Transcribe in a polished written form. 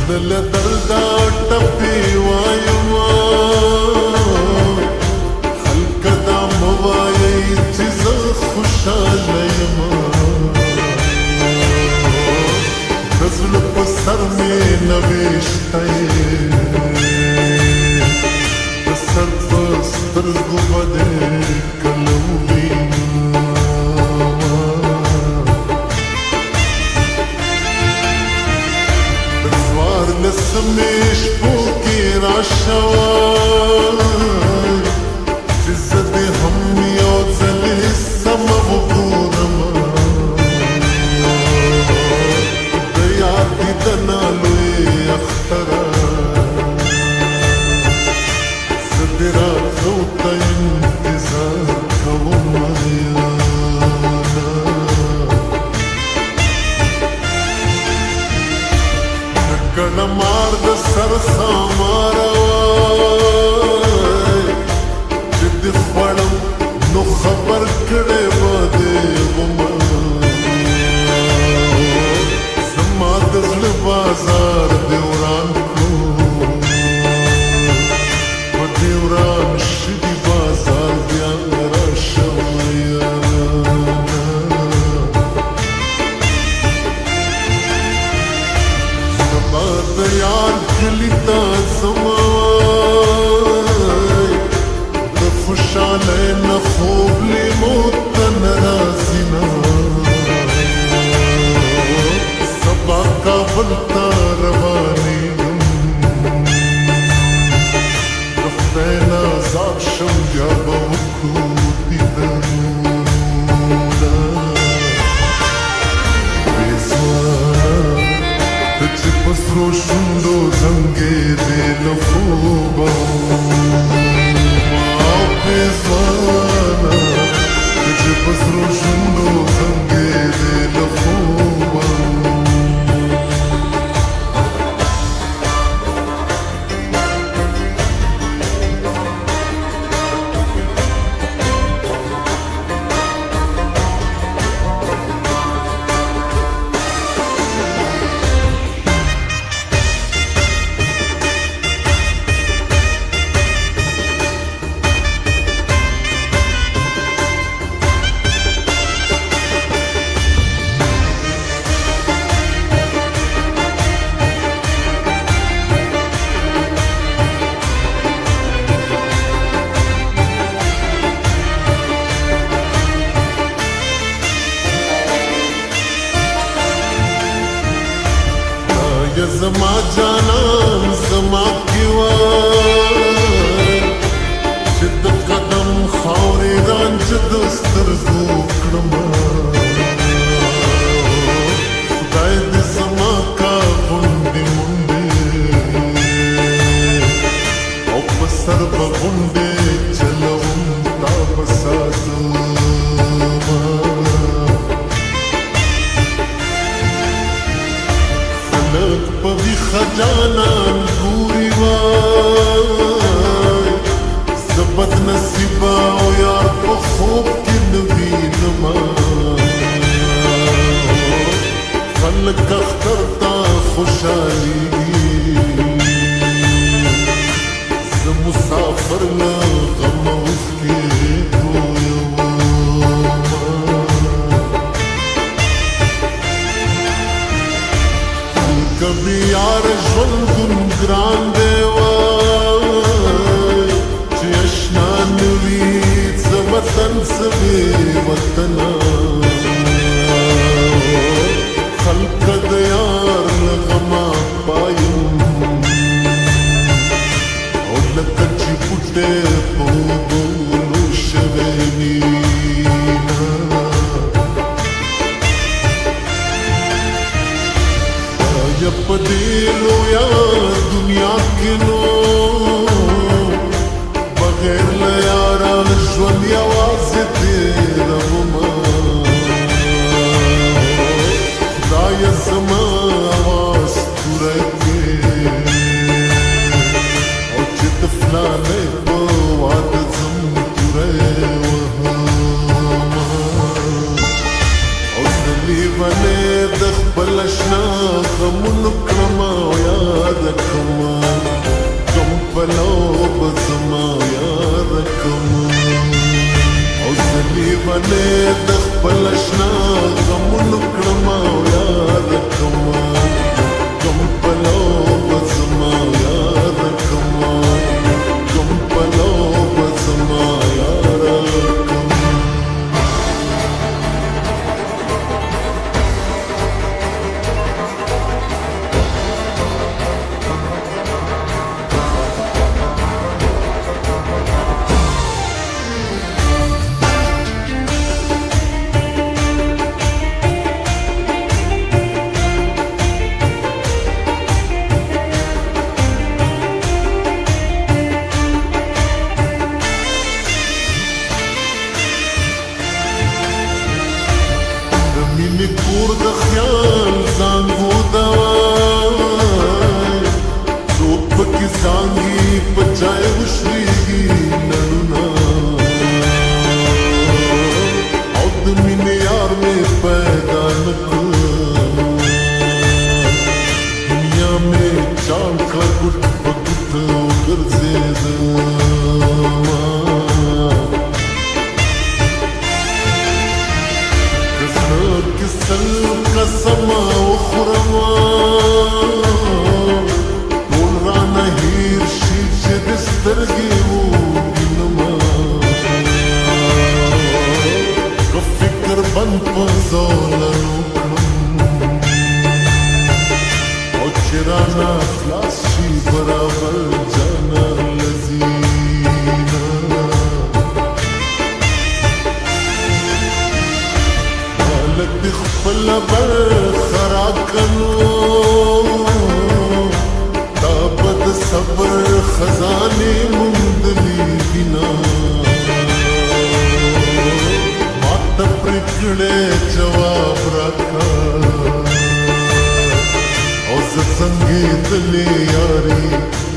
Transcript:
زړه دردا ټپي وايما خلک دا موایي چې زه خوشاله یم د زړه په سر مې نوشته د سر په سترګو به دې کله لسمیش پوکی راشوای چې زه دې هم یو ځلې سمه وګورم د یاد دیدنه لوی اختره زه دې راتلو ته انتظار کوم کله مار د سر خاماره وای چې دې خوړم نو خبر کړی به دې ومه زما د زړه بازار دې وران کړو په دې وران شوي بازار بیا راشم د یار کلی تا زمای د خوشاله نه خوب لیمو ته ناراضي نه سبا کابل ته روانېږم د خدای نه آزاد شم بیا به وکړو دیدنونه چې په سرو شونډو زنګېدې له خوبه او پېزوانه چې په سرو شونډو زنګېدې له خوبه زما جانان زما کیوان چې د قدم خاورې رانج د سترګو کړم خدای دې زما کا غونډې منډې او په سر به غونډې چلوم تا به ساتم خلک په ویښه جانان ګوري وای زه بدنصیبه او یار په خوب کې نه وینمه خلک اختر ته خوشحالېږي زه مسافر له غمه اوښکې کبھی یار ژوندون ګران دی وای چې اشنا نه وي څه وطن څه بې وطنه خلک د یار له غمه پایم او لکه چې بوټی په اوبو شوی وي په دې لویه دنیا کې نو بغیر له یاره ژوند یوازې تېرومه خدایه زما اواز توری کړې او چې د فلانۍ په واده ځم توری وهمه او زه لیونی د خپل اشنا غمونو کړمه او یا چانکا ګټ په ګټ وګرځېدمه که زړه کې سل قسمه وخورمه ټول رانه هېر شي چې د سترګې ووینمه که فکر بند په زولنو چرانا خلاص شي برابر جانا لذینا مالک دی خپل برخه راکنو تا بد صبر خزانې موندلي دینا ماته پرې کړې جواب راکړه څنګه دلې یاري